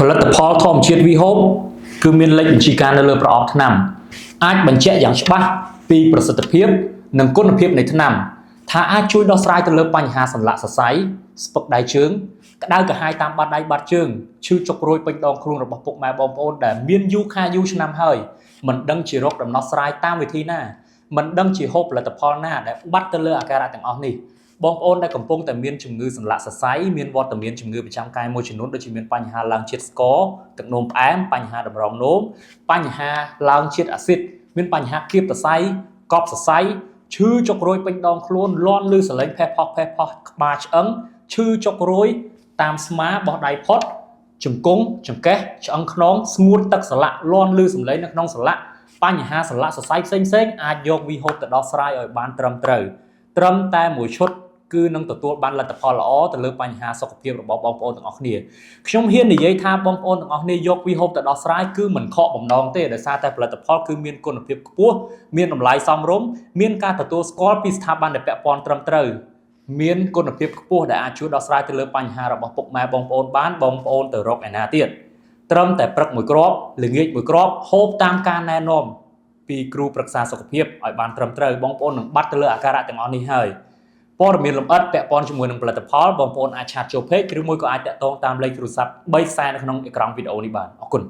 ផលិតផលធម្មជាតិ VHOPE គឺមានលេខបញ្ជីការនៅលើប្រអប់ថ្នាំអាចបញ្ជាក់យ៉ាងច្បាស់ពីប្រសិទ្ធភាពនិងគុណភាពនៃថ្នាំថាអាចជួយដោះស្រាយទៅលើបញ្ហាសន្លាក់សរសៃស្ពឹកដៃជើងក្តៅកាហាយតាមបាតដៃបាតជើងឈឺចុករួយពេញដងខ្លួនរបស់ពុកម៉ែបងប្អូនដែលមានយូរខែយូរឆ្នាំហើយមិនដឹងជារោគដំណោះស្រាយតាមវិធីណាមិនដឹងជាហូបផលិតផលណាដែលបាត់ទៅលើអាការៈទាំងអស់នេះបងប្អូនដែលកំពុងតែមានជំងឺសន្លាក់សរសៃមានវត្តមានជំងឺប្រចាំកាយមួយចំនួនដូចជាមានបញ្ហាឡើងជាតិស្ករទឹកនោមផ្អែមបញ្ហាតម្រងនោមបញ្ហាឡើងជាតិអាស៊ីតមានបញ្ហាគៀបសរសៃកប់សរសៃឈឺចុករួយពេញដងខ្លួនលាន់ឮសលេងផេះផុសក្បាលឆ្អឹងឈឺចុករួយតាមស្មាបោះដៃផុតជង្គង់ចង្កេះឆ្អឹងខ្នងស្ងួតទឹកសន្លាក់លាន់ឮសំឡេងនៅក្នុងសន្លាក់បញ្ហាសន្លាក់សរសៃផ្សេងៗអាចយក VHOPE ទៅដោះស្រាយឲ្យបានត្រឹមត្រូវត្រឹមតែមួយឈុតគឺនឹងទទួលបានលទ្ធផលល្អទៅលើបញ្ហាសុខភាពរបស់បងប្អូនទាំងអស់គ្នាខ្ញុំហ៊ាននិយាយថាបងប្អូនទាំងអស់គ្នាយក VHOPE ទៅដោះស្រាយគឺមិនខកបំណងទេដោយសារតែផលិតផលគឺមានគុណភាពខ្ពស់មានតម្លៃសមរម្យមានការទទួលស្គាល់ពីស្ថាប័នដែលពាក់ព័ន្ធត្រឹមត្រូវមានគុណភាពខ្ពស់ដែលអាចជួយដោះស្រាយទៅលើបញ្ហារបស់ពុកម៉ែបងប្អូនបានបងប្អូនទៅរកឯណាទៀតត្រឹមតែព្រឹកមួយគ្រាប់ល្ងាចមួយគ្រាប់ហូបតាមការណែនាំពីគ្រូប្រឹក្សាសុខភាពឲ្យបានត្រឹមត្រូវបងប្អូននឹងបាត់ទៅលើអាការៈទាំងអស់នេះហើយព័ត៌មានលម្អិតពាក់ព័ន្ធជាមួយនឹងផលិតផលបងប្អូនអាចឆាតចូល page ឬមួយក៏អាចតាក់ទងតាមលេខទូរស័ព្ទ3ខ្សែនៅក្នុងអេក្រង់វីដេអូនេះបានអរគុណ